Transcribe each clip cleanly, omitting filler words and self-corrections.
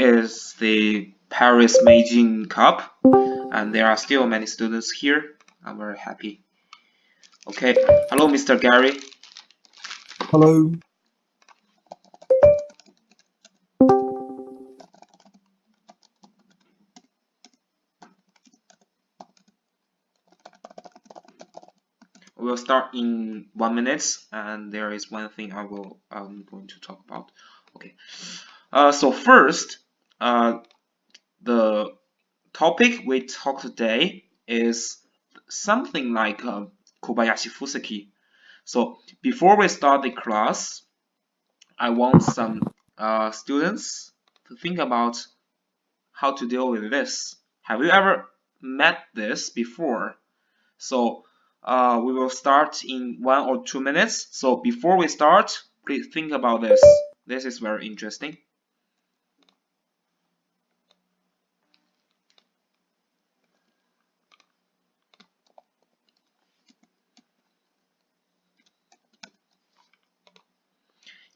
is the Paris Meijing Cup, and there are still many students here. I'm very happy. Okay, hello, Mr. Gary. Hello. We'll start in 1 minute, and there is one thing I'm going to talk about. Okay. So first, the topic we talk today is something like Kobayashi Fuseki. So before we start the class, I want some students to think about how to deal with this. Have you ever met this before? So we will start in 1 or 2 minutes. So before we start, please think about this. This is very interesting.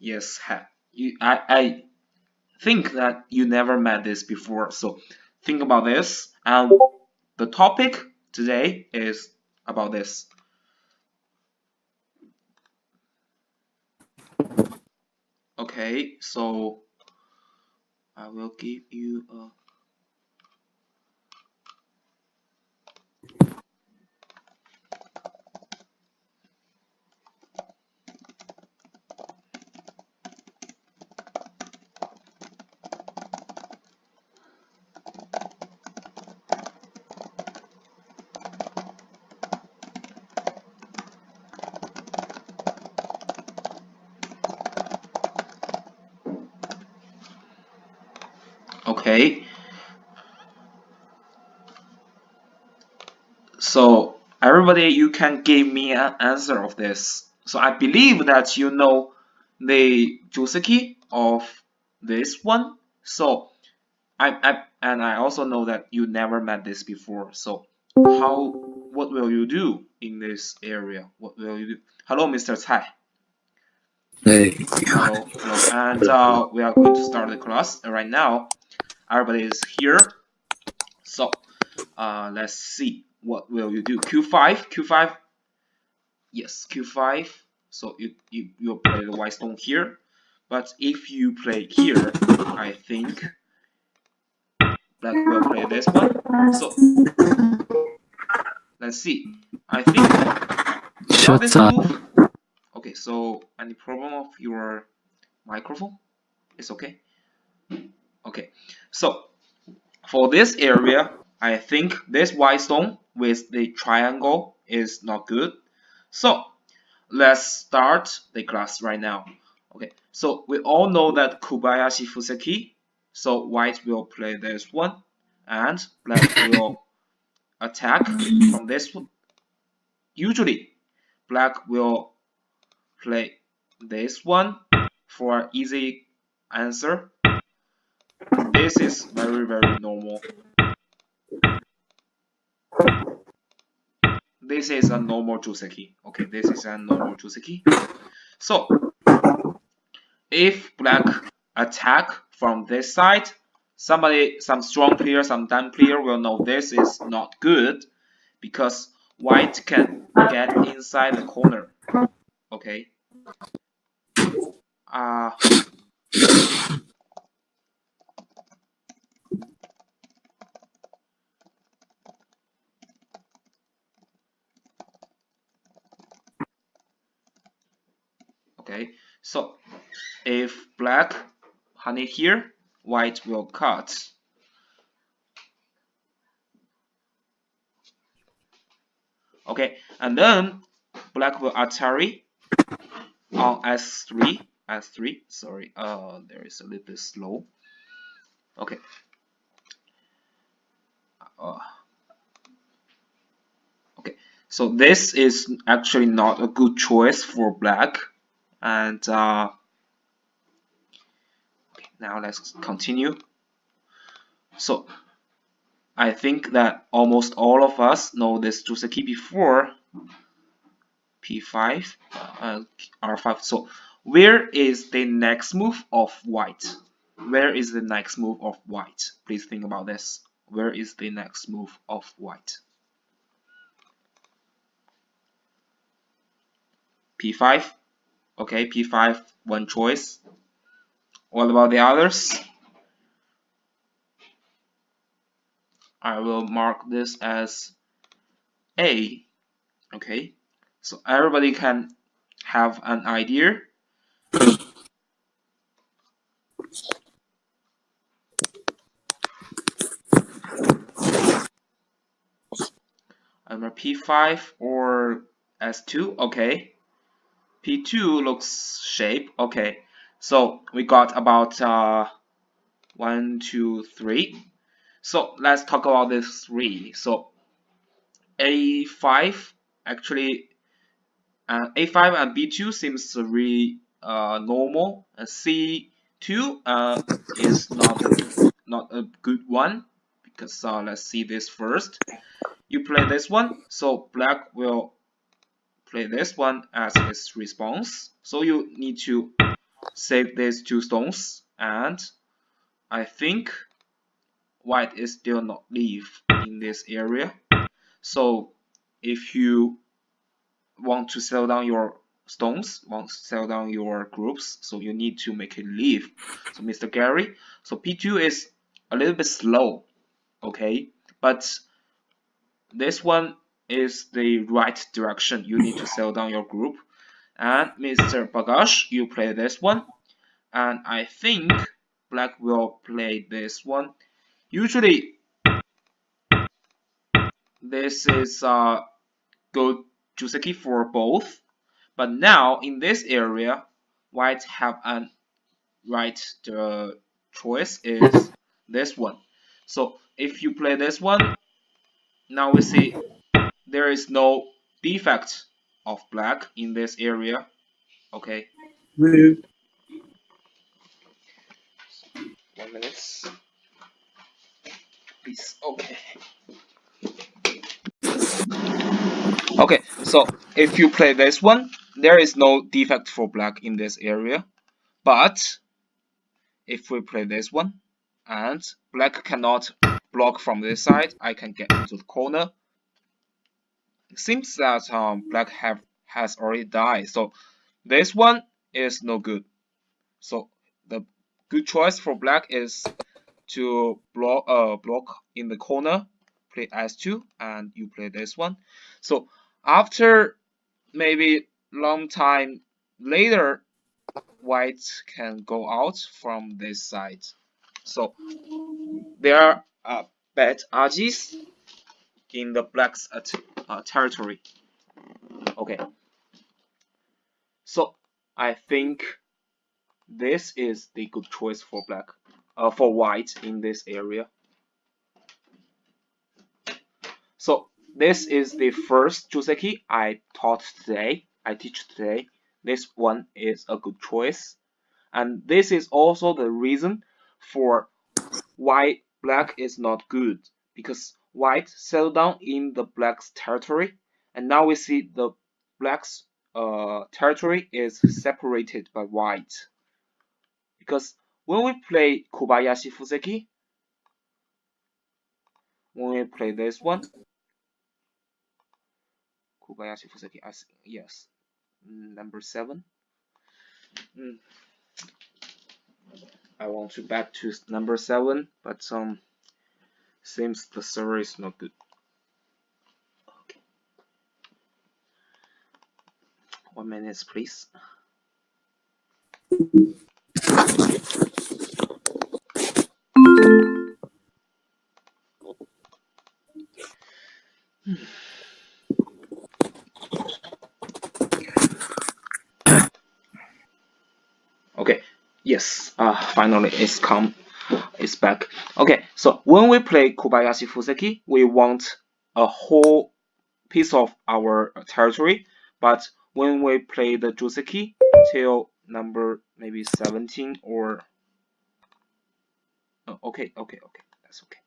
Yes, I think that you never met this before. So think about this. And the topic today is about this. Okay, so I will give you a okay. So everybody, you can give me an answer of this. So I believe that you know the Joseki of this one. So I also know that you never met this before. So what will you do in this area? What will you do? Hello, Mr. Tsai. Hey. Hello, hello. And we are going to start the class right now. Everybody is here. So let's see. What will you do? Q5, Q5. Yes, Q5. So you play the white stone here. But if you play here, I think black will play this one. So let's see. I think not this Shut up. move. Okay, so any problem of your microphone? It's okay. Okay, so for this area, I think this white stone with the triangle is not good. So let's start the class right now. Okay, so we all know that Kobayashi Fuseki. So white will play this one, and black will attack from this one. Usually, black will play this one for easy answer. This is very normal. This is a normal Joseki. Okay, this is a normal Joseki. So if black attack from this side, some strong player, some dumb player will know this is not good because white can get inside the corner. Okay. Okay. So if black honey here, white will cut. Okay, and then black will Atari on S3. S3. Sorry, there is a little bit slow. Okay. Okay, so this is actually not a good choice for black, and okay, now let's continue. So I think that almost all of us know this Joseki before. P5, R5. So where is the next move of white? where is the next move of white? Please think about this. Where is the next move of white? p5. Okay, p5, one choice. What about the others? I will mark this as A. Okay, so everybody can have an idea. Either p5 or s2. Okay, p2 looks shape. Okay, so we got about 1, 2, 3. So let's talk about this 3. So a5 actually, a5 and b2 seems really normal. C2 is not a good one, because let's see this first. You play this one, so black will play this one as its response. So you need to save these 2 stones, and I think white is still not leave in this area. So if you want to sell down your stones, want to sell down your groups, so you need to make it leave. So Mr. Gary, so p2 is a little bit slow, okay, but this one is the right direction. You need to sell down your group. And Mr. Bagash, you play this one, and I think black will play this one. Usually this is good Joseki for both, but now in this area white have an right choice is this one. So if you play this one, now we see there is no defect of black in this area. Okay, Rude. 1 minute, please. Okay. Okay, so if you play this one, there is no defect for black in this area. But if we play this one, and black cannot block from this side, I can get into the corner. It seems that black has already died, so this one is no good. So the good choice for black is to block in the corner, play s2, and you play this one. So after maybe long time later, white can go out from this side. So there are bad argies in the black's territory. Okay, so I think this is the good choice for black, for white in this area. So this is the first Joseki I taught today. I teach today. This one is a good choice, and this is also the reason for why black is not good, because white settled down in the black's territory, and now we see the black's territory is separated by white. Because when we play Kobayashi Fuseki, when we play this one, Kobayashi Fuseki, yes, number 7. Mm, I want to back to number 7, but seems the server is not good. Okay, 1 minute, please. Okay, yes, finally it's back. Okay, so when we play Kobayashi Fuseki, we want a whole piece of our territory, but when we play the Joseki till number maybe 17 or okay, that's okay.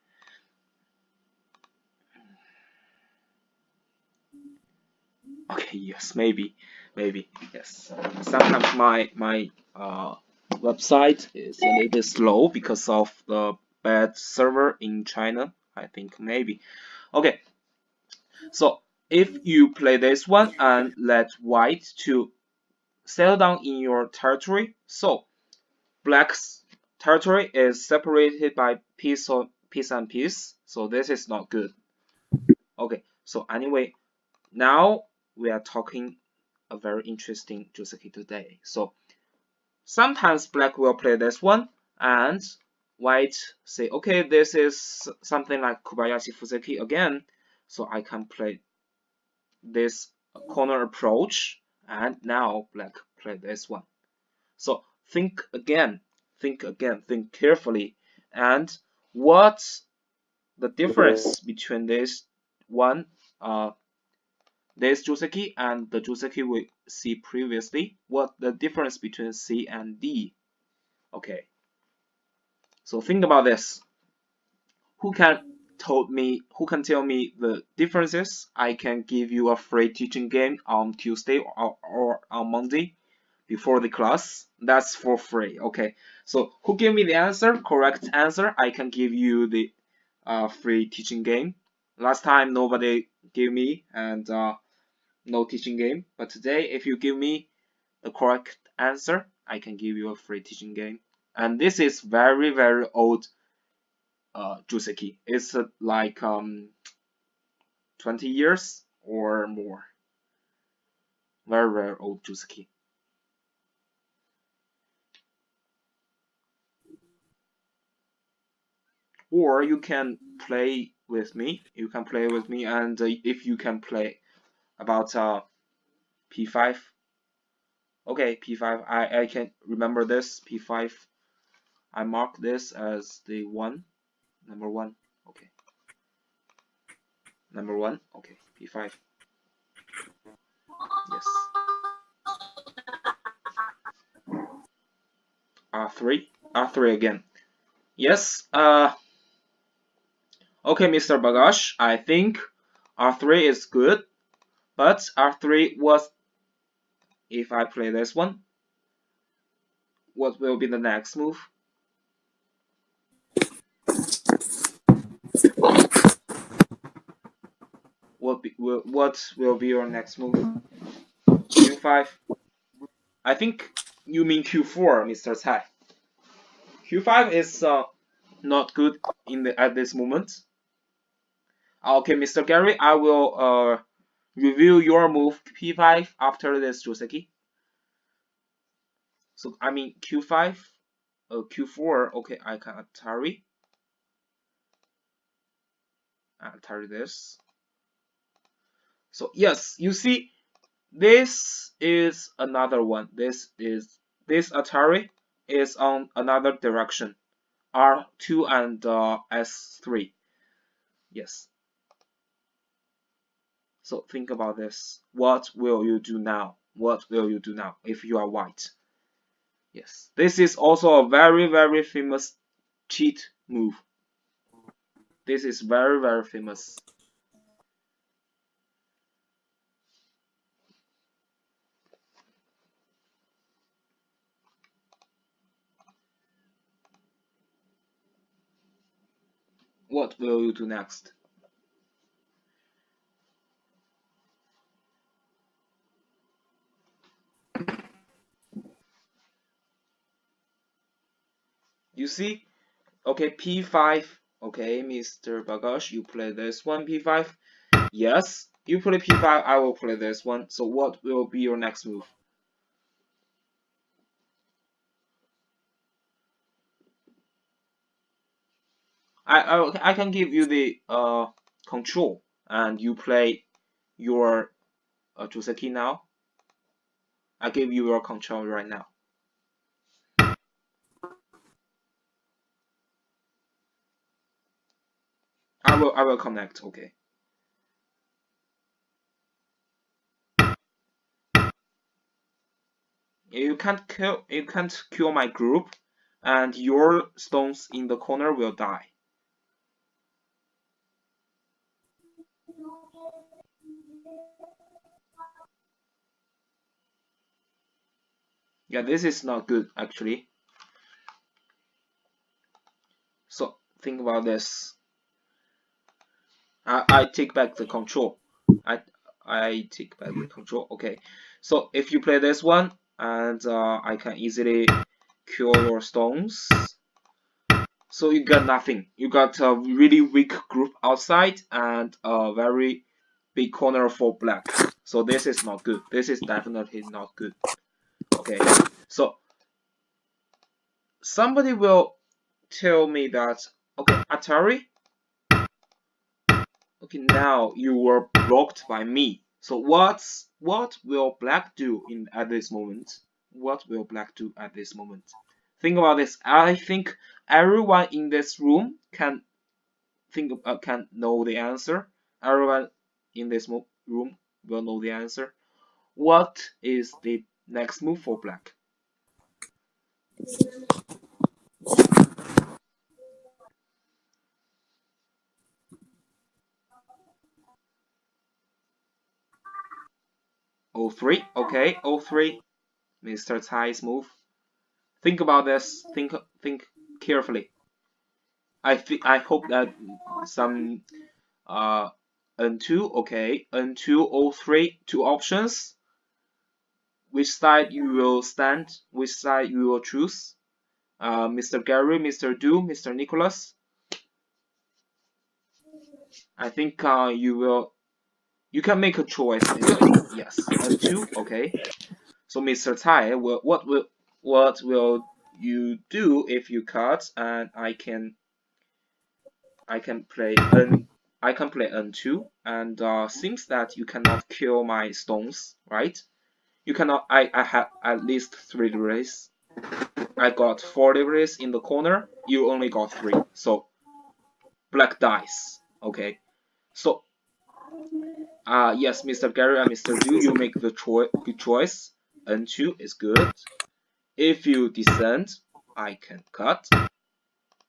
Okay, yes, maybe yes. Sometimes my website is a little bit slow because of the bad server in China. I think maybe. Okay, so if you play this one and let white to settle down in your territory, so black's territory is separated by piece and piece, so this is not good. Okay, so anyway, now we are talking a very interesting Joseki today. So sometimes black will play this one and white say, okay, this is something like Kobayashi Fuseki again, so I can play this corner approach, and now black play this one. So think again, think carefully, and what's the difference between this one, this Joseki and the Joseki we see previously? What the difference between C and D? Okay, so think about this. Who can who can tell me the differences? I can give you a free teaching game on Tuesday or on Monday before the class. That's for free. Okay, so who give me the answer, correct answer, I can give you the free teaching game. Last time nobody gave me, and no teaching game, but today if you give me the correct answer, I can give you a free teaching game. And this is very old Joseki. It's like 20 years or more. Very old Joseki. Or you can play with me. You can play with me, and if you can play about p5. Okay, p5. I can remember this p5. I mark this as the one, number one. Okay, number one. Okay, p5. Yes. R3. R3 again. Yes. Okay, Mr. Bagash. I think R3 is good, but R3 was, if I play this one, what will be the next move? What will be your next move? Q5. I think you mean Q4, Mr. Tsai. Q5 is not good at this moment. Okay, Mr. Gary, I will review your move P5 after this Joseki. So I mean Q5, Q4. Okay, I can Atari this. So yes, you see, this is another one. This Atari is on another direction, R2 and S3. Yes. So think about this. What will you do now? What will you do now if you are white? Yes. This is also a very famous cheat move. This is very famous. What will you do next? You see? Okay, P5. Okay, Mr. Bagash, you play this one, P5. Yes, you play P5, I will play this one. So what will be your next move? I can give you the control, and you play your Joseki now. I give you your control right now. I will connect. Okay. You can't kill my group, and your stones in the corner will die. Yeah, this is not good actually. think about this. I take back the control. I take back the control. Okay, so if you play this one, and I can easily cure your stones. So you got nothing. You got a really weak group outside and a very big corner for black. So this is not good. This is definitely not good. Okay, so somebody will tell me that, okay, Atari, okay, now you were blocked by me. So what will black do at this moment? What will black do at this moment? Think about this. I think everyone in this room can can know the answer. Everyone in this room will know the answer. What is the next move for black? O3. Okay, O3. Mr. Tsai's move. Think about this. Think carefully. I hope that some N2. Okay, N2, O3. Two options. Which side you will stand? Which side you will choose? Mr. Gary, Mr. Du, Mr. Nicholas. I think you can make a choice easily. Yes, N2. Okay. So Mr. Tai, what will you do if you cut? And I can play N2, and seems that you cannot kill my stones, right? You cannot. I have at least 3 degrees. I got 4 degrees in the corner. You only got 3. So black dies. Okay. So yes, Mr. Gary and Mr. Du, you make the good choice. N2 is good. If you descend, I can cut.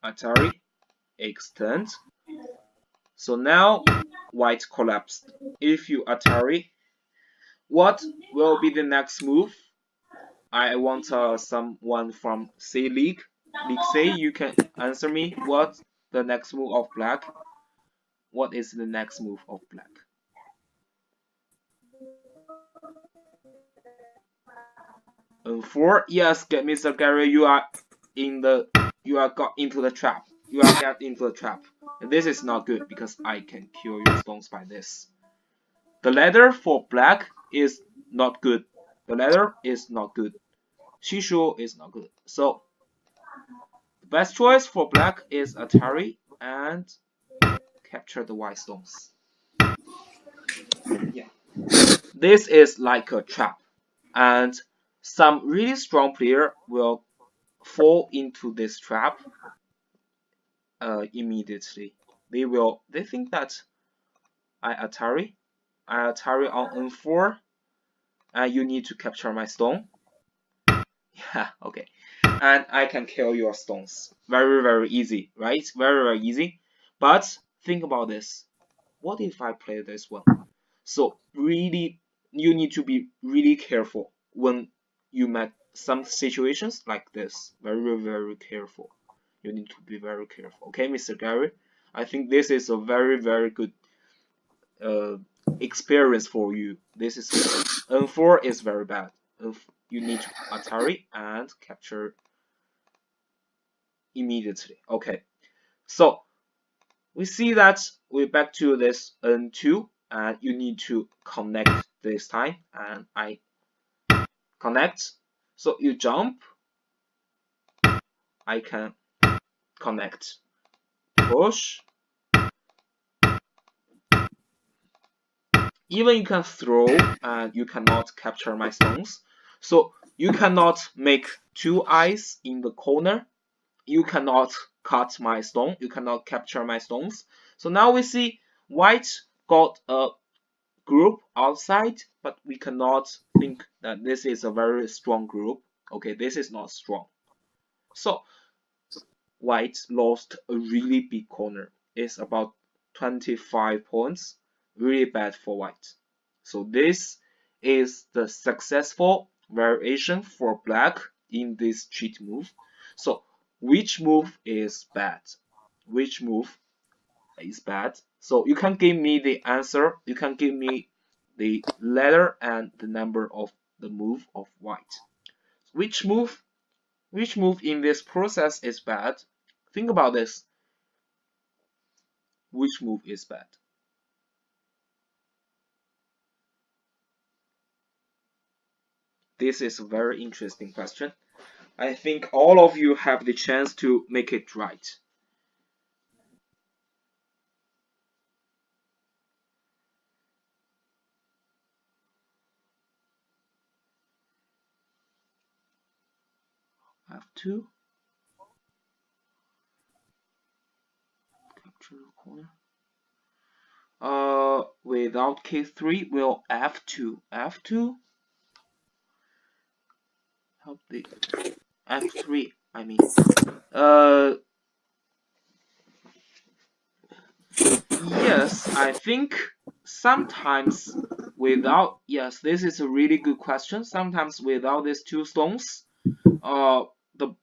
Atari, extend. So now white collapsed. If you Atari, what will be the next move? I want someone from C League. League C, you can answer me. What's the next move of black? What is the next move of black? N4, yes, Mr. Gary, you are got into the trap. You are got into the trap. And this is not good because I can kill your stones by this. The ladder for black is not good. The ladder is not good. Shishu is not good. So the best choice for black is Atari and capture the white stones. Yeah. This is like a trap. And some really strong player will fall into this trap immediately. They think that I Atari on N4 and you need to capture my stone. Yeah, okay. And I can kill your stones. Very, very easy, right? Very, very easy. But think about this. What if I play this one? So really, you need to be really careful when you met some situations like this. Very, very careful. You need to be very careful. Okay, Mr. Gary? I think this is a very, very good uh, experience for you. This is N4 is very bad. You need to Atari and capture immediately. Okay, so we see that we're back to this N2 and you need to connect this time and I connect. So you jump, I can connect, push. Even you can throw and you cannot capture my stones. So you cannot make 2 eyes in the corner. You cannot cut my stone. You cannot capture my stones. So now we see white got a group outside, but we cannot think that this is a very strong group. Okay, this is not strong. So white lost a really big corner. It's about 25 points. Really bad for white. So this is the successful variation for black in this cheat move. So which move is bad? which move is bad. So you can give me the answer. You can give me the letter and the number of the move of white. Which move? Which move in this process is bad? Think about this. Which move is bad? This is a very interesting question. I think all of you have the chance to make it right. F2, capture the corner. Without K3, will F2. F2? Help the F3, I mean. Yes, I think sometimes without, yes, this is a really good question. Sometimes without these two stones, the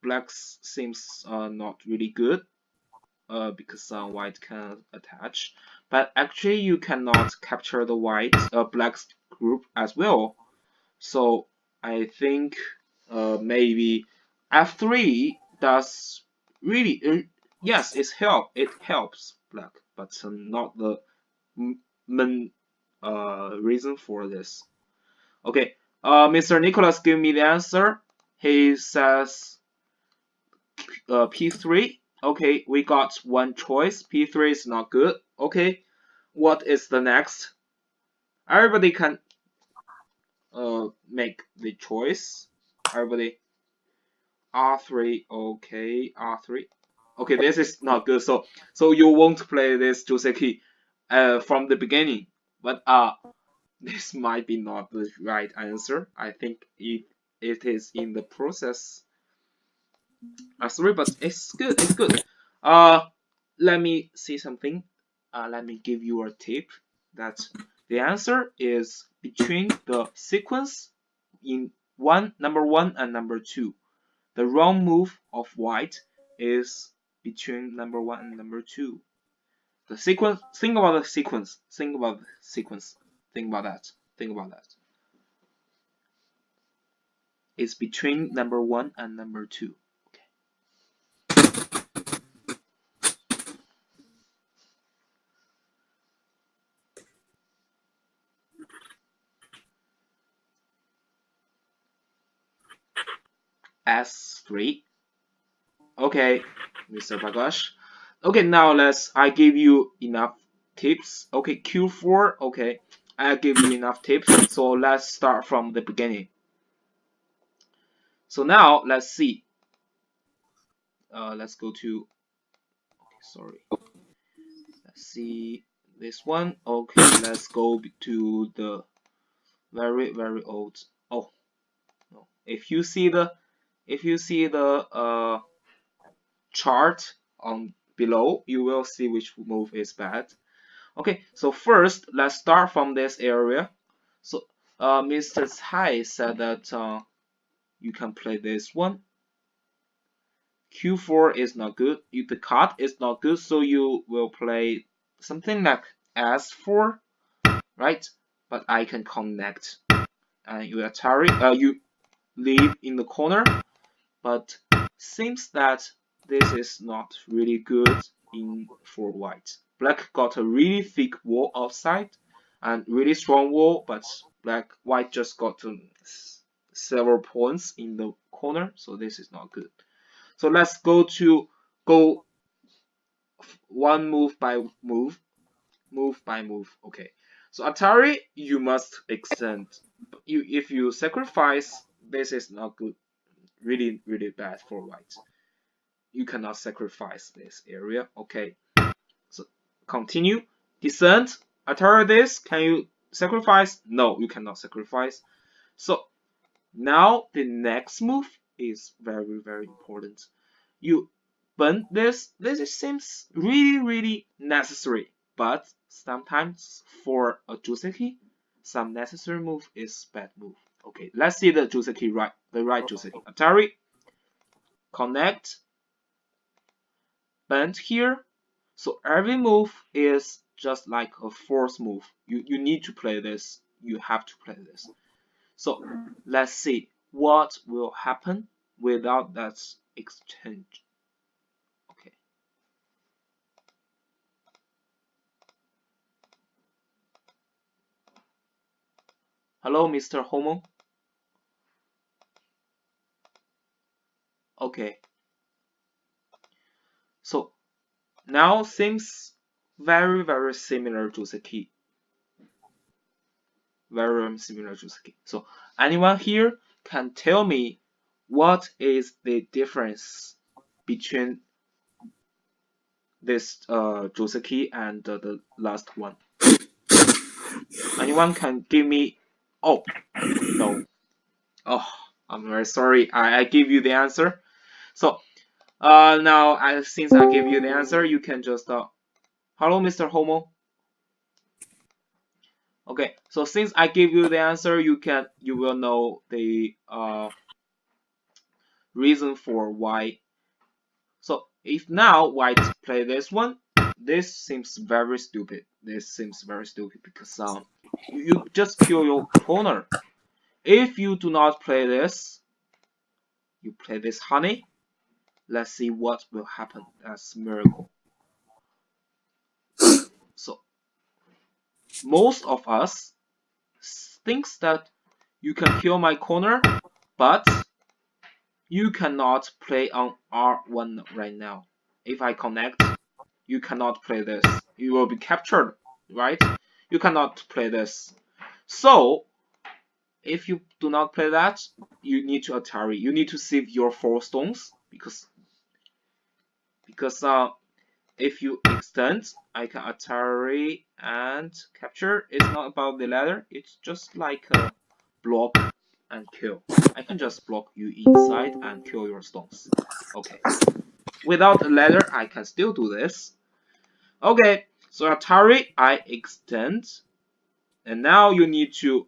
blacks seems not really good, because white can attach. But actually, you cannot capture the white black's group as well. So I think maybe F3 does really yes, it helps black, but not the main reason for this. Okay, Mr. Nicholas give me the answer. He says P3. Okay, we got one choice. P3 is not good. Okay, what is the next? Everybody can make the choice. Everybody R3. Okay, R3. Okay, this is not good. So you won't play this Joseki from the beginning. But this might be not the right answer. I think it is in the process. Sorry, but it's good. It's good. Let me see something. Let me give you a tip that the answer is between the sequence in number one and number two. The wrong move of white is between number one and number two. The sequence. Think about the sequence. Think about the sequence. Think about that. Think about that. It's between number one and number two. S3. Okay, Mr. Bagash. Okay, now I give you enough tips. Okay, Q4. Okay, I give you enough tips. So let's start from the beginning. So now let's see. Let's go to. Okay, sorry. Let's see this one. Okay, let's go to the very old. Oh no! If you see the chart on below, you will see which move is bad. Okay, so first let's start from this area. So Mr. Tsai said that you can play this one. Q4 is not good. The card is not good, so you will play something like S4, right? But I can connect. And you Atari, you leave in the corner, but seems that this is not really good for white. Black got a really thick wall outside and really strong wall, but white just got several points in the corner, so this is not good. So let's go one move by move, move by move. Okay. So Atari, you must extend. If you sacrifice, this is not good. Really bad for white. You cannot sacrifice this area. Okay. So continue. Descent. Atari this. Can you sacrifice? No, you cannot sacrifice. So now the next move is very important. You burn this. This seems really necessary, but sometimes for a Joseki, some necessary move is bad move. Okay, let's see the Joseki the right Joseki. Atari, connect. bend here. So every move is just like a force move. You need to play this. You have to play this. So let's see what will happen without that exchange. Okay. Hello, Mr. Homo. Okay. So now seems very similar to Joseki. Very similar to Joseki. So anyone here can tell me what is the difference between this Joseki and the last one? Anyone can give me? Oh no. Oh, I'm very sorry. I give you the answer. So now since I give you the answer, you can just hello, Mr. Homo. Okay, so since I give you the answer, you will know the reason for why. So if now white play this one, this seems very stupid. This seems very stupid because you just kill your opponent. If you do not play this, you play this honey. Let's see what will happen. That's miracle. So most of us thinks that you can kill my corner, but you cannot play on R1 right now. If I connect, you cannot play this. You will be captured, right? You cannot play this. So if you do not play that, you need to Atari. You need to save your 4 stones because if you extend, I can Atari and capture. It's not about the ladder. It's just like a block and kill. I can just block you inside and kill your stones. Okay. Without a ladder, I can still do this. Okay. So Atari, I extend. And now you need to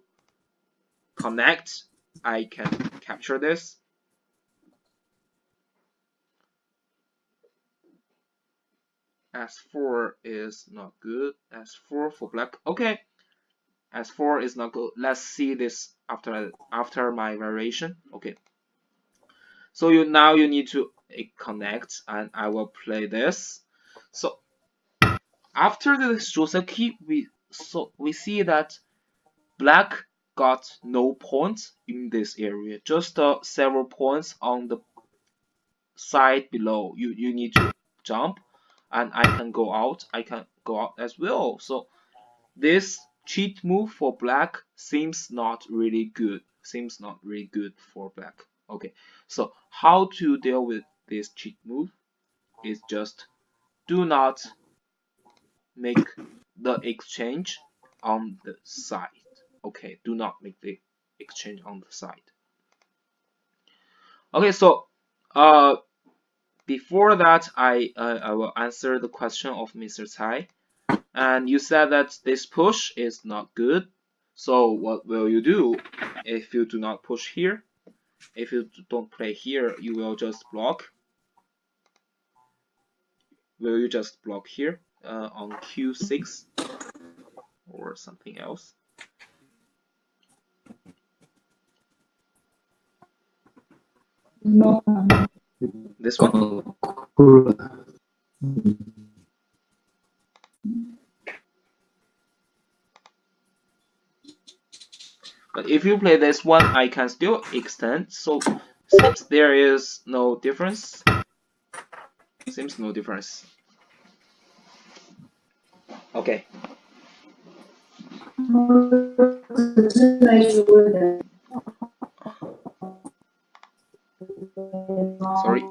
connect. I can capture this. S4 is not good. S4 for black. Okay. S4 is not good. Let's see this after my variation. Okay. So now you need to connect, and I will play this. So after the Joseki, we see that black got no points in this area, just several points on the side below. You need to jump, and I can go out. I can go out as well. So this cheat move for black seems not really good. Seems not really good for black. Okay, so how to deal with this cheat move is just do not make the exchange on the side. Okay, do not make the exchange on the side. Okay, so before that, I will answer the question of Mr. Tsai. And you said that this push is not good. So what will you do if you do not push here? If you don't play here, you will just block. Will you just block here on Q6 or something else? No. This one? But if you play this one, I can still extend. So seems there is no difference. Seems no difference. Okay. Sorry.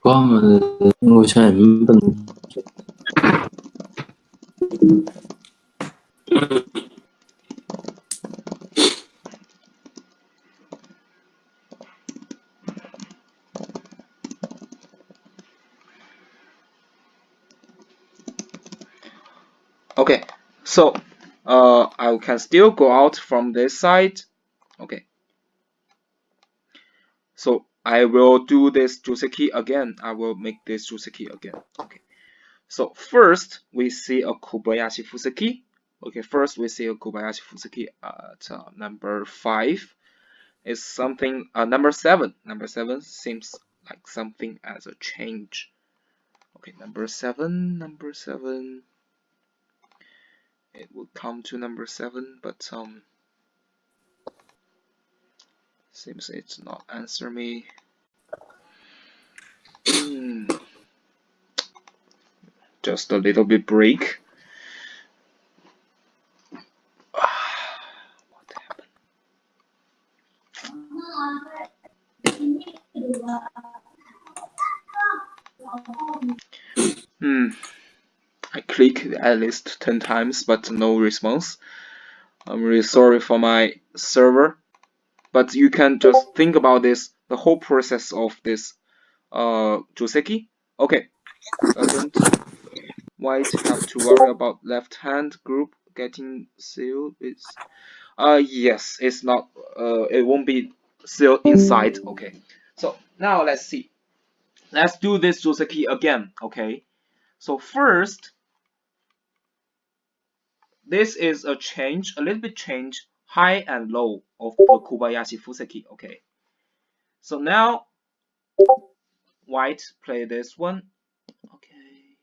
có mà ngôi sao bình Okay. So I can still go out from this side. Okay. So I will do this Joseki again. I will make this Joseki again. Okay. So first we see a Kobayashi Fuseki. Okay, first we see a Kobayashi Fuseki at number 5. Is something number 7. Number 7 seems like something as a change. Okay, number 7, number 7. It will come to number 7, but seems it's not answer me. Just a little bit break. What happened? I click at least 10 times, but no response. I'm really sorry for my server, but you can just think about this, the whole process of this Joseki. Okay, doesn't white have to worry about left hand group getting sealed? It's yes, it's not it won't be sealed inside. Okay, so now let's see. Let's do this Joseki again. Okay, so first this is a change, a little bit change, high and low of the Kobayashi Fuseki. Okay, so now white play this one. Okay,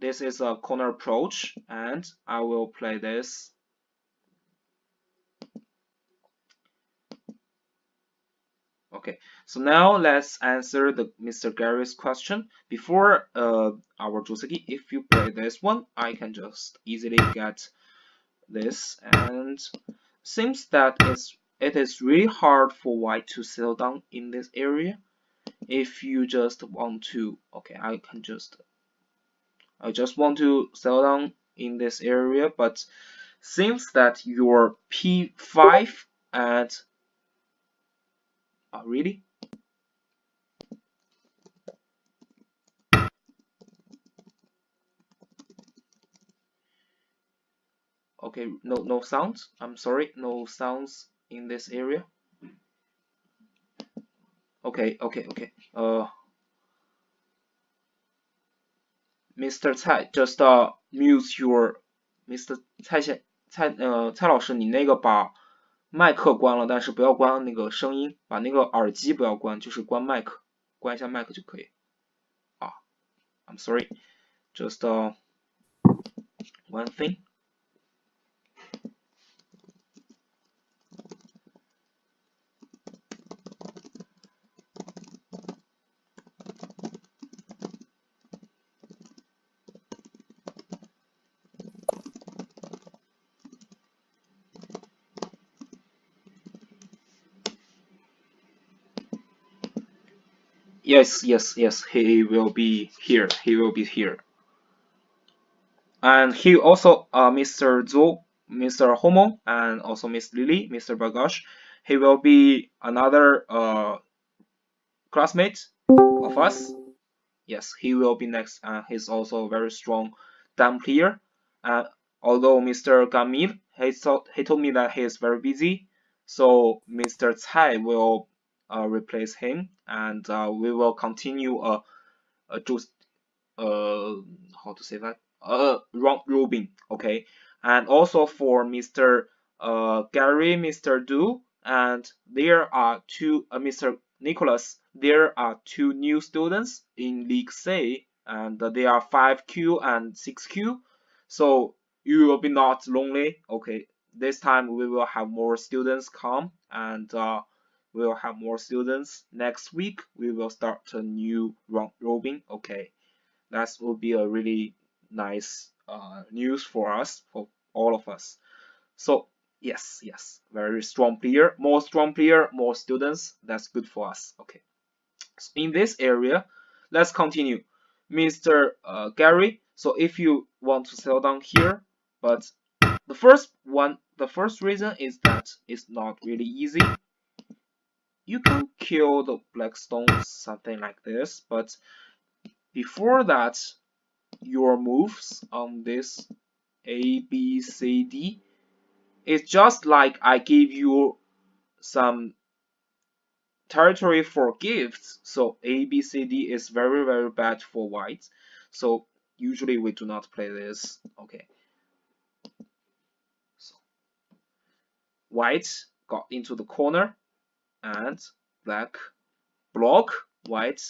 this is a corner approach, and I will play this. Okay, so now let's answer the Mr. Gary's question. Before our Joseki, if you play this one, I can just easily get this, and seems that it is really hard for white to settle down in this area. If you just want to, okay, I just want to settle down in this area, but seems that your P5 and really? Okay, no sounds. I'm sorry, no sounds in this area. Okay. Mr. Cai, just mute your Mr. 蔡老师，你那个把麦克关了，但是不要关那个声音，把那个耳机不要关，就是关麦克，关一下麦克就可以。啊，I'm sorry, just one thing. Yes, he will be here. He will be here. And he also, Mr. Zhou, Mr. Homo, and also Miss Lily, Mr. Bagash, he will be another classmate of us. Yes, he will be next. He's also a very strong dam player. Although Mr. Gamil, he told me that he is very busy, so Mr. Cai will replace him, and we will continue how to say that? Round robin, okay. And also for Mr. Gary, Mr. Du, and there are two, Mr. Nicholas. There are two new students in League C, and they are 5Q and 6Q. So you will be not lonely. Okay, this time we will have more students come, and we will have more students. Next week we will start a new round robin. Okay, that will be a really nice news for us, for all of us. So yes, very strong player, more students. That's good for us. Okay, so in this area, let's continue, Mr. Gary. So if you want to settle down here, but the first reason is that it's not really easy. You can kill the black stones, something like this, but before that, your moves on this A, B, C, D. It's just like I give you some territory for gifts. So A, B, C, D is very, very bad for white. So usually we do not play this. Okay. So white got into the corner and black block, white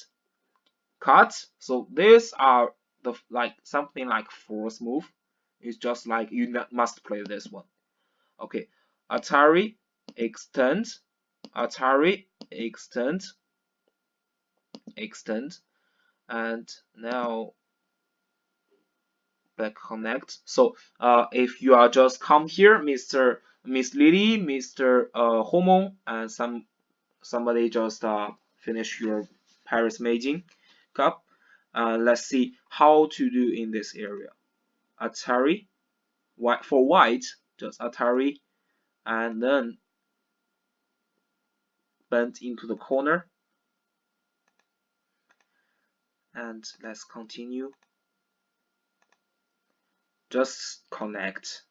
cut. So these are the like something like fourth move. It's just like you must play this one. Okay. Atari extend, Atari extend, extend, and now back connect. So if you are just come here, Miss Lily, Mr. Homon, and somebody just finish your Paris Maging Cup. Let's see how to do in this area. Atari, white for white, just Atari, and then bend into the corner. And let's continue. Just connect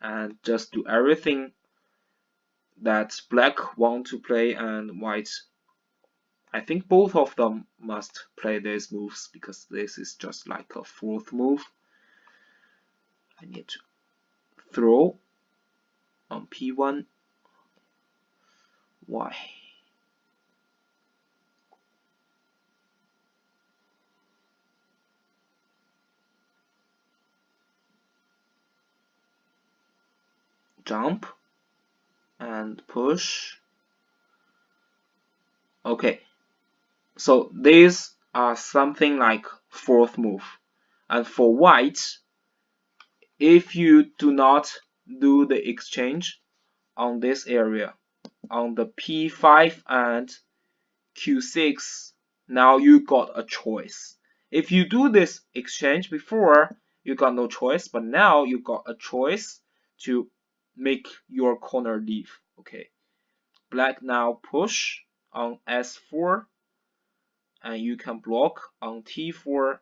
and just do everything that black want to play and white. I think both of them must play these moves because this is just like a fourth move. I need to throw on P1. Why? Jump and push. Okay, so these are something like fourth move. And for white, if you do not do the exchange on this area, on the P5 and Q6, now you got a choice. If you do this exchange before, you got no choice, but now you got a choice to make your corner leave. Okay, black now push on S4, and you can block on T4.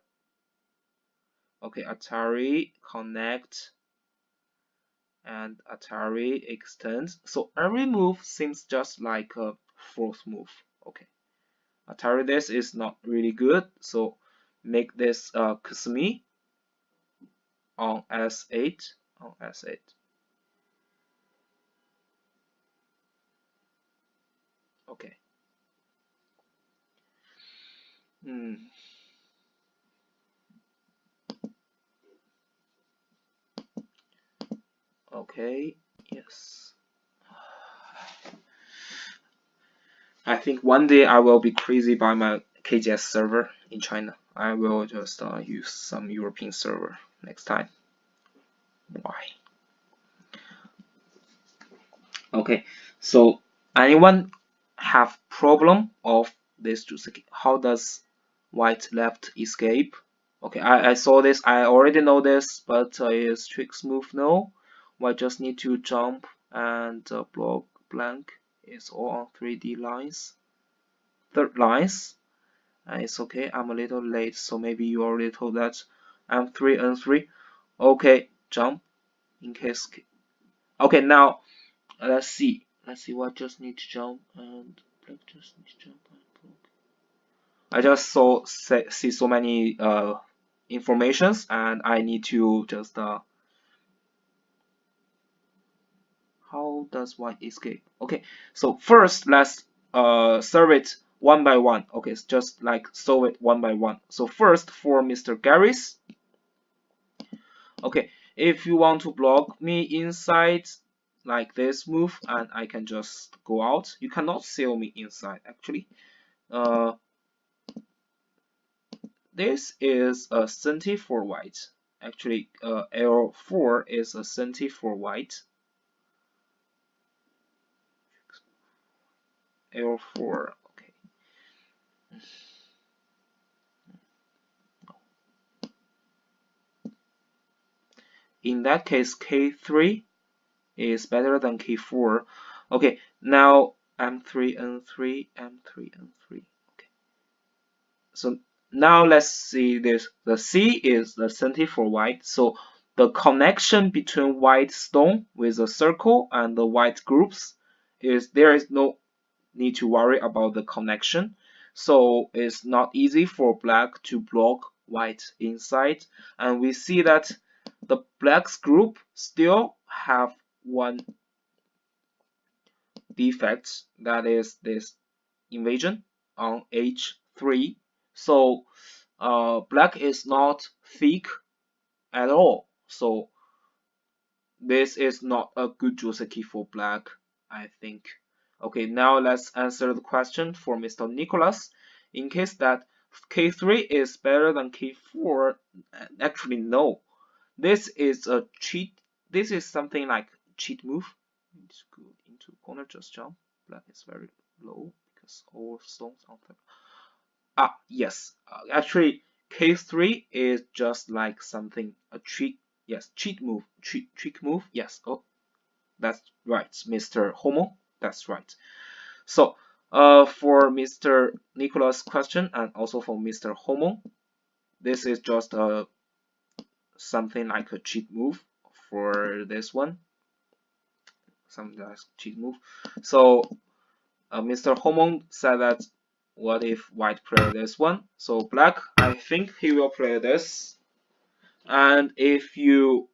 Okay, Atari connect and Atari extend. So every move seems just like a fourth move. Okay, Atari this is not really good, so make this Kusumi on S8, on S8. Okay. Okay, yes. I think one day I will be crazy by my KGS server in China. I will just use some European server next time. Why? Okay, so anyone have problem of this Joseki? How does white left escape? Okay, I saw this, I already know this, but is tricks move no. White just need to jump and block blank. It's all on 3D lines. Third lines. It's okay, I'm a little late, so maybe you already told that. I'm 3 and 3. Okay, jump in case. Okay, now let's see. Let's see what just need to jump and black just need to jump and block. I just see so many informations and I need to just how does white escape? Okay, so first let's serve it one by one. Okay, it's just like solve it one by one. So first for Mr. Garris. Okay, if you want to block me inside like this move and I can just go out. You cannot seal me inside actually. This is a centi for white. Actually, L4 is a centi for white. L4, okay. In that case, K3 is better than K4. Okay, now M3 and 3, M3 and 3. Okay. So now let's see this. The C is the center for white. So the connection between white stone with a circle and the white groups is there is no need to worry about the connection. So it's not easy for black to block white inside. And we see that the black's group still have one defect, that is this invasion on H3. So black is not thick at all. So this is not a good Joseki for black, I think. Okay, now let's answer the question for Mr. Nicholas. In case that K3 is better than K4, actually no. This is a cheat. This is something like cheat move. It's good into corner, just jump. Black is very low because all stones on top. Ah, yes. Actually, K3 is just like something a cheat. Yes, cheat move, trick move. Yes. Oh, that's right, Mr. Homo. That's right. So, for Mr. Nicholas' question and also for Mr. Homo, this is just something like a cheat move for this one. Something like cheat move. So, Mr. Homo said that what if white play this one? So black, I think he will play this. And if you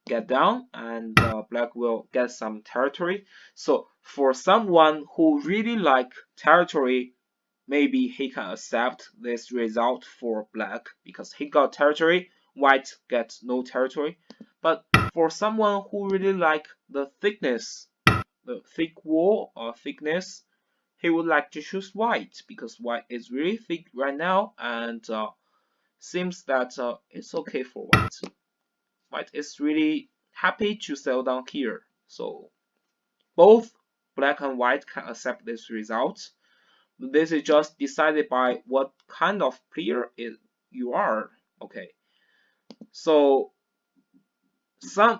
get down, and black will get some territory. So for someone who really like territory, maybe he can accept this result for black because he got territory, white gets no territory. But for someone who really like the thickness, the thick wall or thickness, he would like to choose white because white is really thick right now, and seems that it's okay for white. White is really happy to settle down here. So both black and white can accept this result. This is just decided by what kind of player you are. Okay. So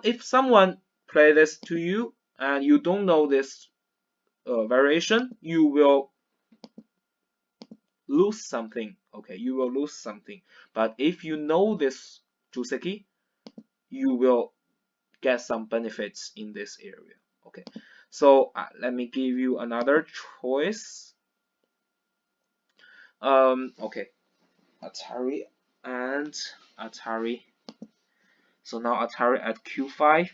if someone play this to you and you don't know this variation, you will lose something. Okay, you will lose something. But if you know this Joseki, you will get some benefits in this area. Okay, so let me give you another choice. Okay, Atari and Atari. So now Atari at Q5.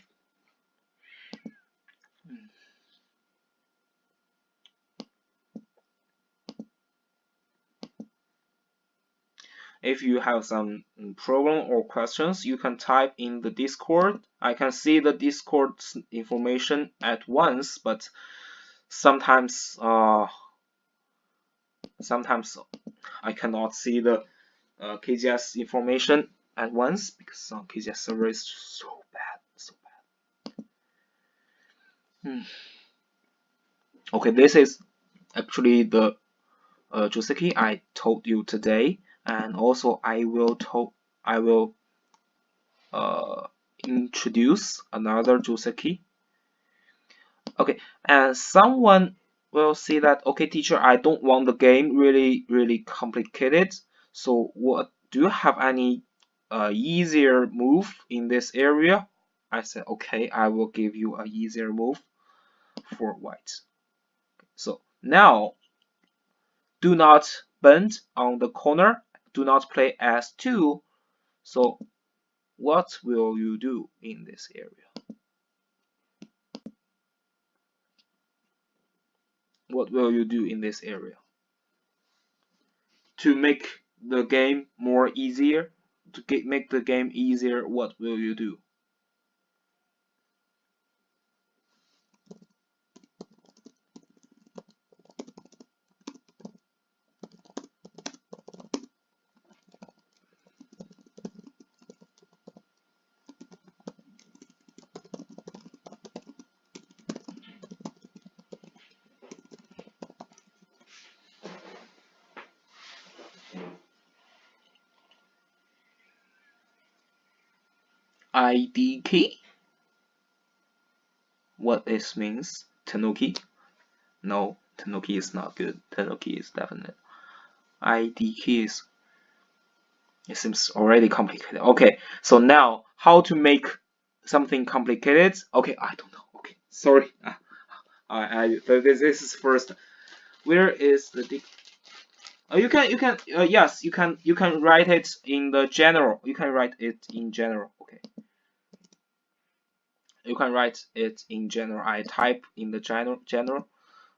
If you have some problem or questions, you can type in the Discord. I can see the Discord's information at once, but sometimes sometimes I cannot see the KGS information at once because KGS server is so bad, so bad. Okay, this is actually the Joseki I told you today, and also I will introduce another Joseki. Okay, and someone will say that, okay, teacher, I don't want the game really complicated. So what do you have any easier move in this area? I said, okay, I will give you a easier move for white. So now do not bend on the corner. Do not play S2. So what will you do in this area? What will you do in this area? To make the game more easier, make the game easier, what will you do? IDK? What this means? Tenuki? No, Tenuki is not good. Tenuki is definite. ID keys. It seems already complicated. Okay, so now how to make something complicated? Okay, I don't know. Okay, sorry. This is first. Where is the you can yes, you can write it in the general. You can write it in general. Okay, you can write it in general. I type in the general.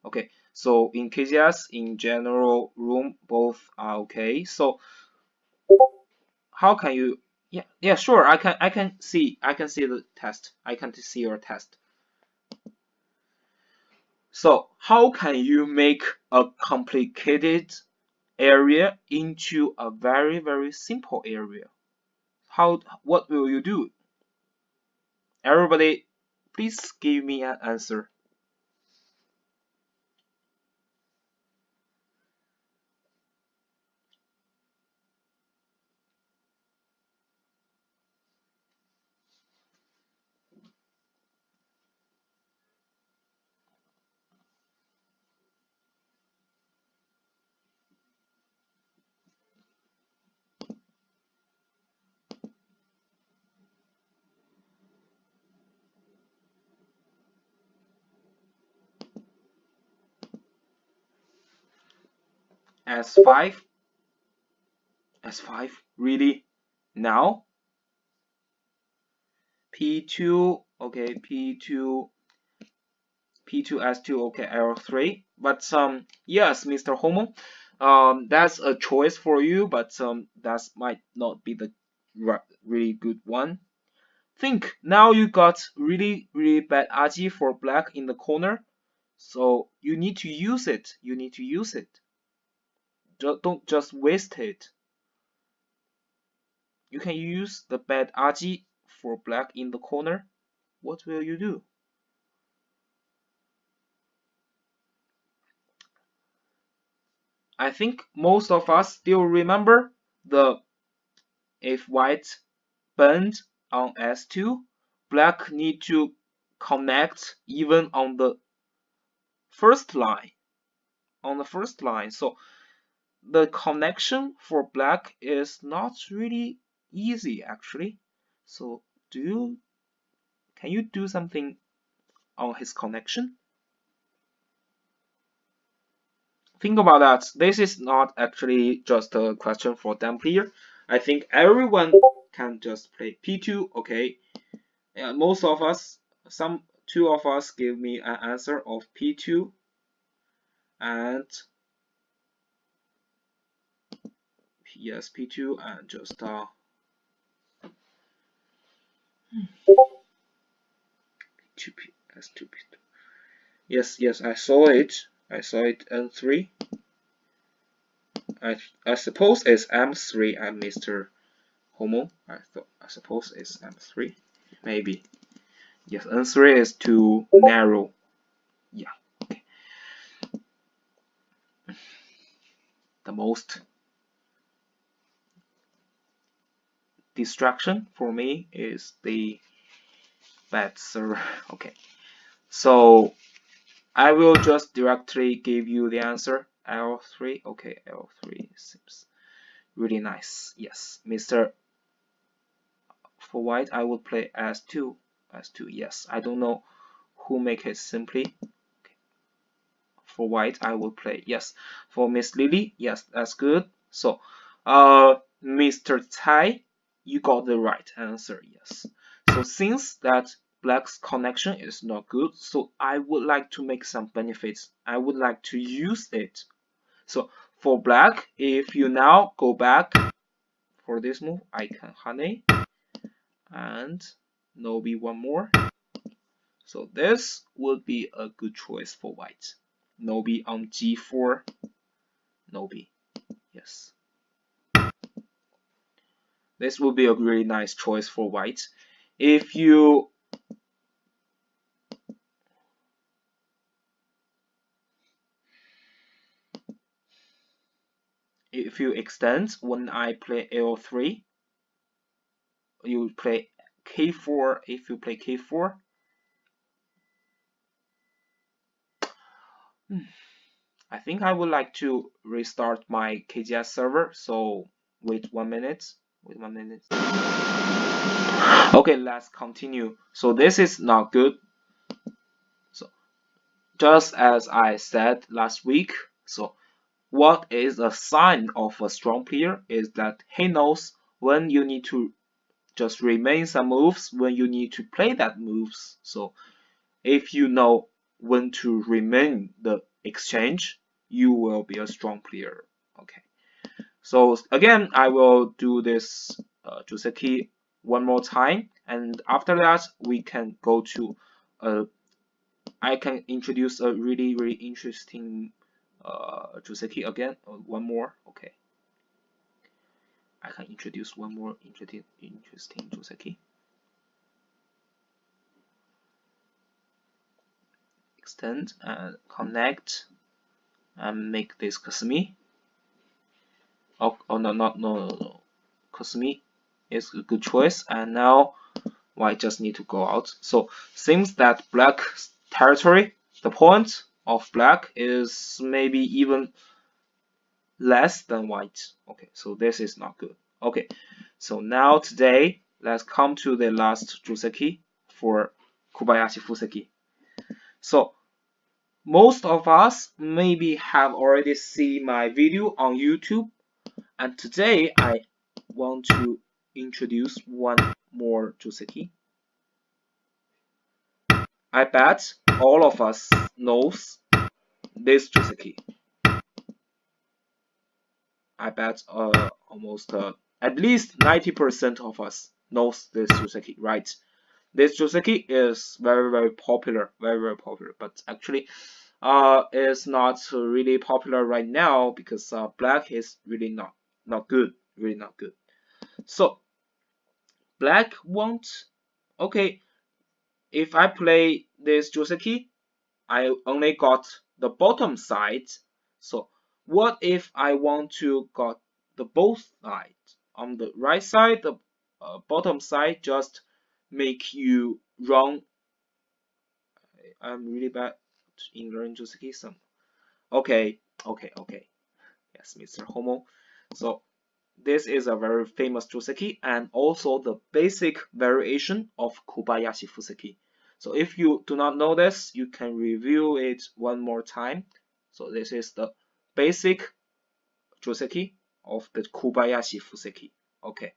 Okay, so in KCS, in general room, both are okay. So how can you? Yeah, sure. I can see the test. I can see your test. So how can you make a complicated area into a very, very simple area? What will you do? Everybody, please give me an answer. S5? S5? Really? Now? P2, okay, P2, P2, S2, okay, L3. But yes, Mr. Homo, that's a choice for you, but that might not be the really good one. Think now you got really, really bad RG for black in the corner, so you need to use it. You need to use it. Don't just waste it. You can use the bad RG for black in the corner. What will you do? I think most of us still remember the if white burned on S2, black need to connect even on the first line. On the first line, so the connection for black is not really easy actually. So can you do something on his connection? Think about that. This is not actually just a question for them player. I think everyone can just play P2. Okay, most of us, two of us give me an answer of P2, and yes, P2, and just P2, S2, P2. Yes, I saw it. I saw it N3. I suppose it's M3 and Mr. Homo. I suppose it's M3. Maybe. Yes, N3 is too narrow. Yeah. Okay. The most distraction for me is the bad server. Okay. So I will just directly give you the answer. L3. Okay, L3 seems really nice. Yes, Mr. For white, I would play S2. S2, yes. I don't know who make it simply. Okay. For white, I will play yes. For Miss Lily, yes, that's good. So, Mr. Tai, you got the right answer. Yes. So since that black's connection is not good, so I would like to make some benefits. I would like to use it. So for black, if you now go back for this move, I can honey and Nobi one more. So this would be a good choice for white. Nobi on G4, Nobi. Yes. This would be a really nice choice for white. If you extend when I play L3, you play K4. If you play K4, I think I would like to restart my KGS server, so wait 1 minute. Wait 1 minute. Okay, let's continue. So this is not good. So just as I said last week, so what is a sign of a strong player is that he knows when you need to just remain some moves, when you need to play that moves. So if you know when to remain the exchange, you will be a strong player. Okay. So again, I will do this Joseki one more time, and after that we can go to I can introduce a really interesting Joseki again. One more, okay. I can introduce one more interesting Joseki. Extend and connect and make this Kasumi. Oh no. Kasumi is a good choice, and now I just need to go out. So seems that black territory, the point of black is maybe even less than white. Okay, so this is not good. Okay, so now today let's come to the last Joseki for Kobayashi Fuseki. So most of us maybe have already seen my video on YouTube, and today I want to introduce one more Joseki. I bet all of us knows this Joseki. I bet almost at least 90% of us knows this Joseki, right? This Joseki is very popular, very popular, but actually is not really popular right now because black is really not good, really not good. So black won't. Okay, if I play this Joseki, I only got the bottom side. So what if I want to got the both sides? On the right side, the bottom side just make you wrong. I'm really bad in learning Joseki. Okay. Yes, Mr. Homo. So this is a very famous Joseki and also the basic variation of Kobayashi Fuseki. So if you do not know this, you can review it one more time. So this is the basic Joseki of the Kobayashi Fuseki. Okay.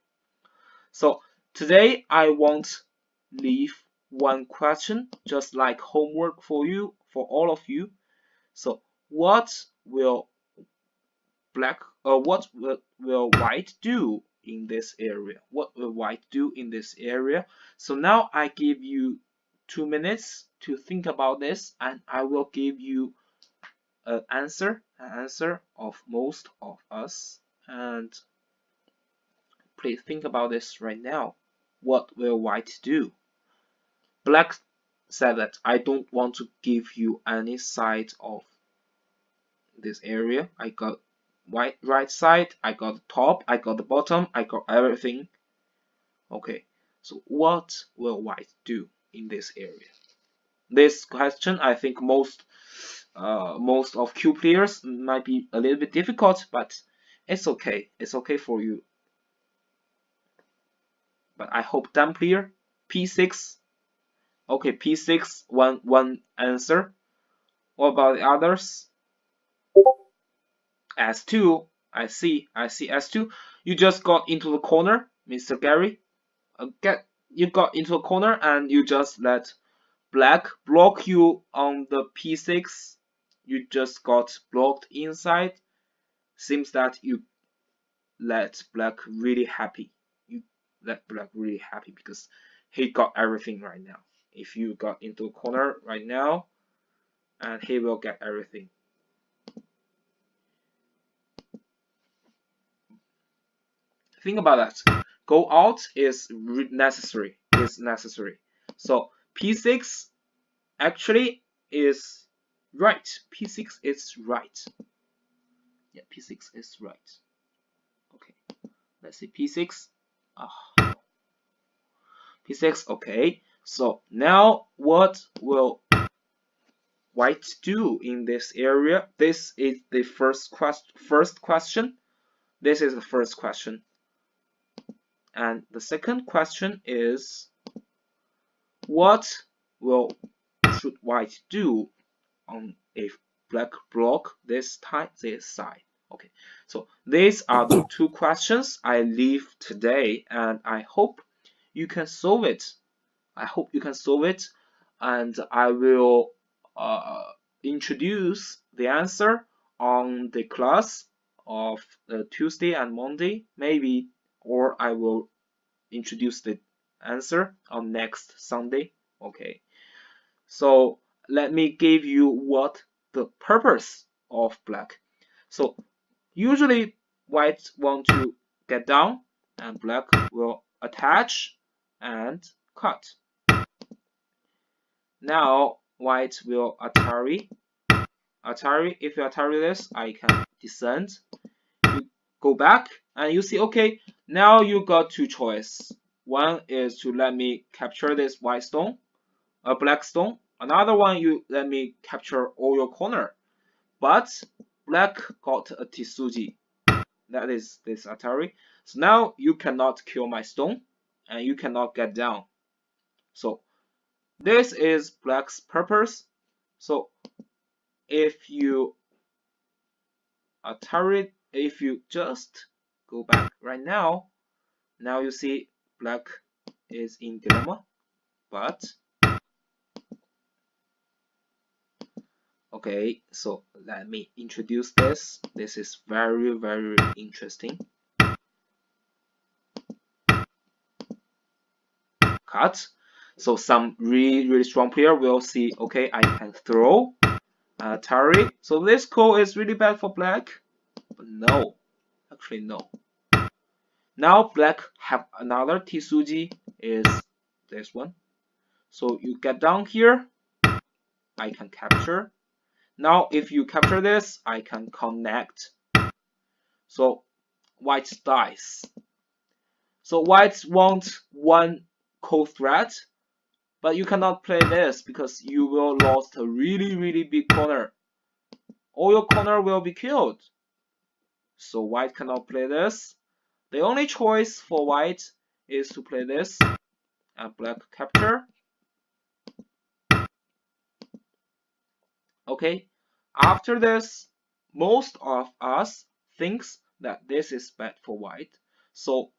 So today I won't leave one question, just like homework for you, for all of you. So what will what will white do in this area? What will white do in this area? So now I give you 2 minutes to think about this, and I will give you an answer of most of us. And please think about this right now. What will white do? Black said that I don't want to give you any side of this area. I got right side, I got the top, I got the bottom, I got everything. Okay, so what will white do in this area? This question I think most of Q players might be a little bit difficult, but it's okay. It's okay for you. But I hope dumb player P6. Okay, P6 one answer. What about the others? S2. I see S2. You just got into the corner, Mr. Gary. You got into a corner and you just let black block you on the P6. You just got blocked inside. Seems that you let black really happy. You let black really happy because he got everything right now. If you got into a corner right now, and he will get everything. Think about that. Go out is necessary. So P6 actually is right. P6 is right. Yeah, P6 is right. Okay, let's see P6. P6. Okay. So now what will white do in this area? This is the first question. This is the first question. And the second question is, what should white do on a black block this side? Okay, so these are the two questions I leave today, and I hope you can solve it. I hope you can solve it, and I will introduce the answer on the class of Tuesday and Monday, maybe, or I will introduce the answer on next Sunday. Okay, so let me give you what the purpose of black. So usually white want to get down and black will attach and cut. Now white will Atari. If you Atari this, I can descend. You go back and you see, okay, now you got two choices. One is to let me capture this white stone, a black stone. Another one, you let me capture all your corner. But black got a Tsuji. That is this Atari. So now you cannot kill my stone and you cannot get down. So this is black's purpose. So if you Atari, if you just go back right now, now you see black is in dilemma. But okay, so let me introduce this. This is very, very interesting. Cut. So some really strong player will see, okay, I can throw Atari. So this call is really bad for black. But no, actually no. Now black have another Tsuji is this one. So you get down here, I can capture. Now if you capture this, I can connect. So white dies. So white want one co-threat, but you cannot play this because you will lose a really big corner. All your corner will be killed. So white cannot play this. The only choice for white is to play this and black capture. Okay, after this, most of us thinks that this is bad for white. So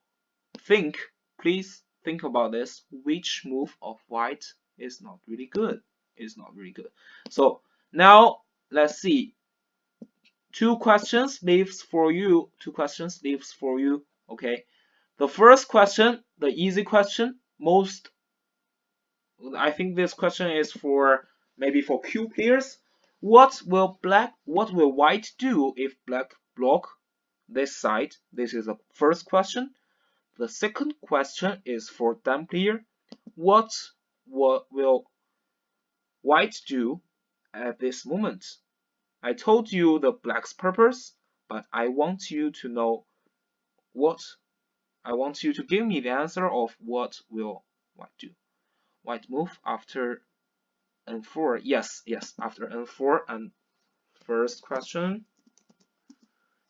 please think about this. Which move of white is not really good? Is not really good. So now let's see. Two questions leaves for you. Okay. The first question, the easy question, I think this question is for maybe for Q players. What will white do if black block this side? This is the first question. The second question is for dumb player. What will white do at this moment? I told you the black's purpose, but I want you to know I want you to give me the answer of what will white do. White move after N4. Yes, after N4 and first question.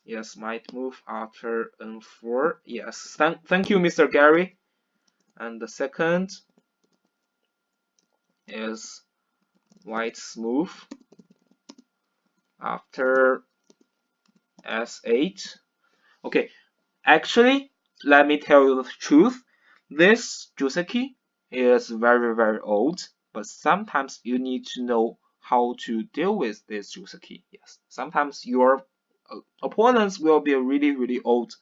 Yes, might move after N4. Yes, thank you, Mr. Gary. And the second is white's move after S8. Okay, actually, let me tell you the truth. This Joseki is very old, but sometimes you need to know how to deal with this Joseki. Yes, sometimes your opponents will be a really old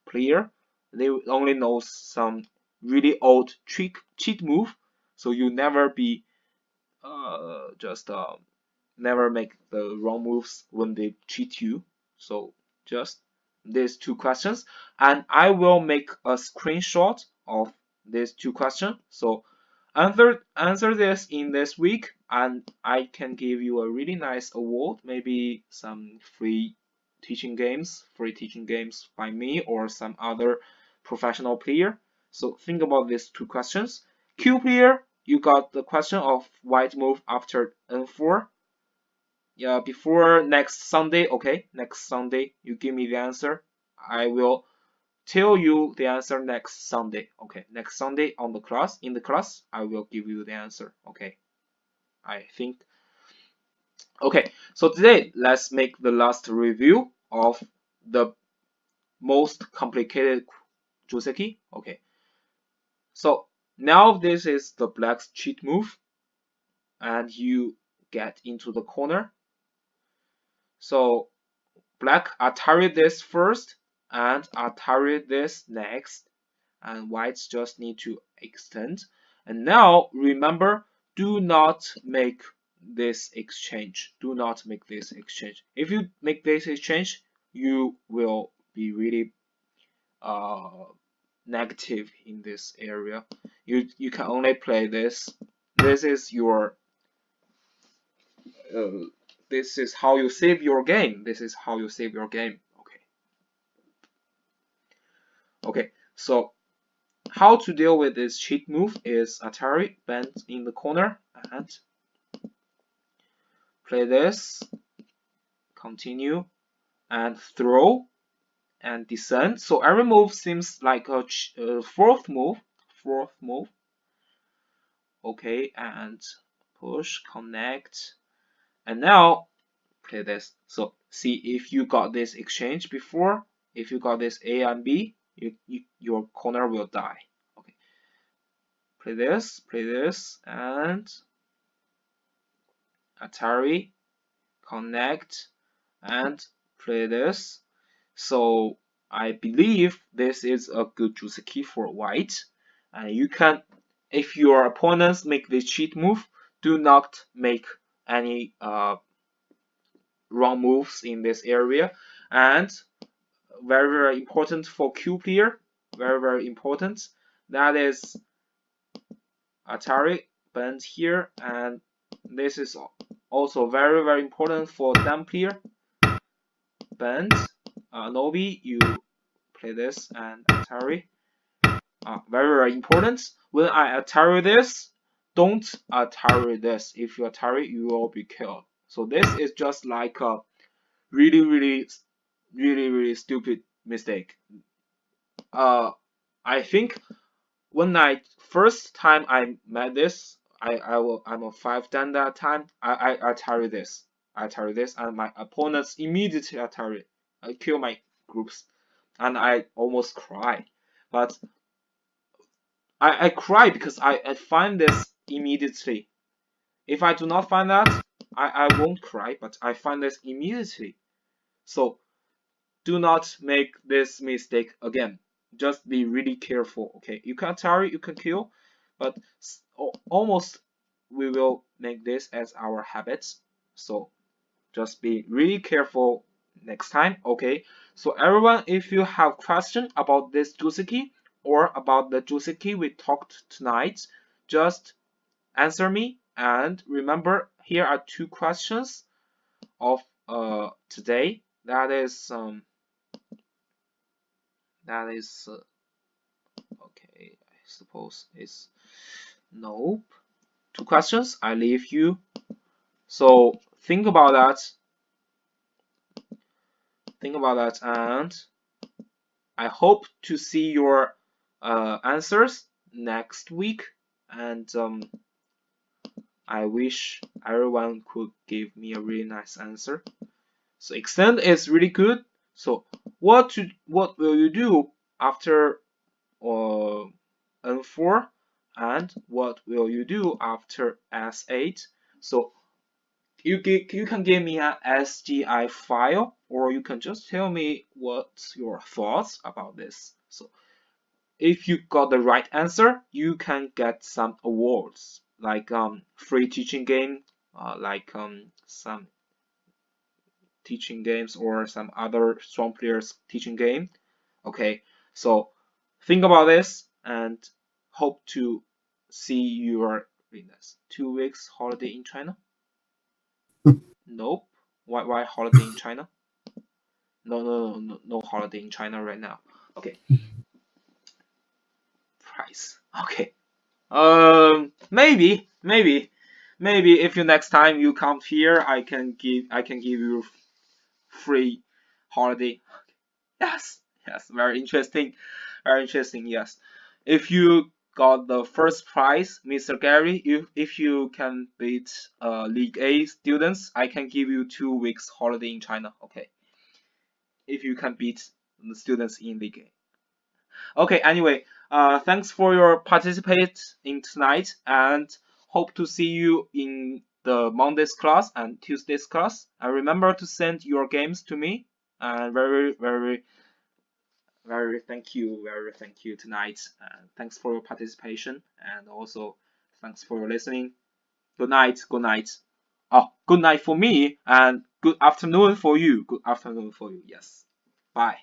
player. They only know some really old cheat move, so you never be never make the wrong moves when they cheat you. So just these two questions, and I will make a screenshot of these two questions. So answer this in this week, and I can give you a really nice award, maybe some free teaching games by me or some other professional player. So think about these two questions. Q player, you got the question of white move after N4. before next Sunday, okay? Next Sunday, you give me the answer. I will tell you the answer next Sunday. Okay, next Sunday on the class, in the class, I will give you the answer. Okay, I think. Okay, so today let's make the last review of the most complicated Joseki. Okay, so now this is the black's cheat move, and you get into the corner. So black Atari this first, and Atari this next, and whites just need to extend. And now remember, do not make this exchange. Do not make this exchange. If you make this exchange, you will be really negative in this area. You can only play this. This is your this is how you save your game. This is how you save your game. Okay. Okay. So how to deal with this cheat move is Atari bend in the corner and play this, continue, and throw and descend. So every move seems like a fourth move. Fourth move. Okay, and push, connect, and now play this. So see if you got this exchange before. If you got this A and B, your corner will die. Okay, play this, and Atari, connect, and play this. So I believe this is a good Joseki for white. And you can, if your opponents make this cheat move, do not make any wrong moves in this area. And very important for Q player, very important. That is Atari bend here, and this is also very important for dumb player. Bend, Nobi, you play this, and Atari. Very important. When I Atari this, don't Atari this. If you Atari, you will be killed. So this is just like a really stupid mistake. I think when I first time I met this, I'm a 5 dan that time. I Atari this. I Atari this, and my opponents immediately Atari. I kill my groups, and I almost cry. But I cry because I find this immediately. If I do not find that, I won't cry, but I find this immediately. So do not make this mistake again. Just be really careful. Okay, you can Atari, you can kill, but almost we will make this as our habits. So just be really careful next time. Okay, so everyone, if you have question about this Joseki or about the Joseki we talked tonight, just answer me. And remember, here are 2 questions of today. That is okay, I suppose it's nope. 2 questions I leave you. So think about that. Think about that, and I hope to see your answers next week. And I wish everyone could give me a really nice answer. So extend is really good. So what will you do after N4, and what will you do after S8? So you can give me an SGI file, or you can just tell me what's your thoughts about this. So if you got the right answer, you can get some awards like free teaching game, like some teaching games or some other strong players teaching game. Okay, so think about this and hope to see your in this 2 weeks holiday in China. Nope. Why holiday in China? No holiday in China right now. Okay. Price. Okay. Maybe. maybe if you next time you come here, I can give you free holiday. Yes, yes, very interesting, very interesting. Yes, if you got the first prize, Mr. Gary, if you can beat League A students, I can give you 2 weeks holiday in China. Okay, if you can beat the students in League A. Okay, anyway, thanks for your participate in tonight, and hope to see you in the Monday's class and Tuesday's class. And remember to send your games to me. And very thank you tonight. Thanks for your participation, and also thanks for listening. Good night, good night. Oh, good night for me, and good afternoon for you. Good afternoon for you. Yes. Bye.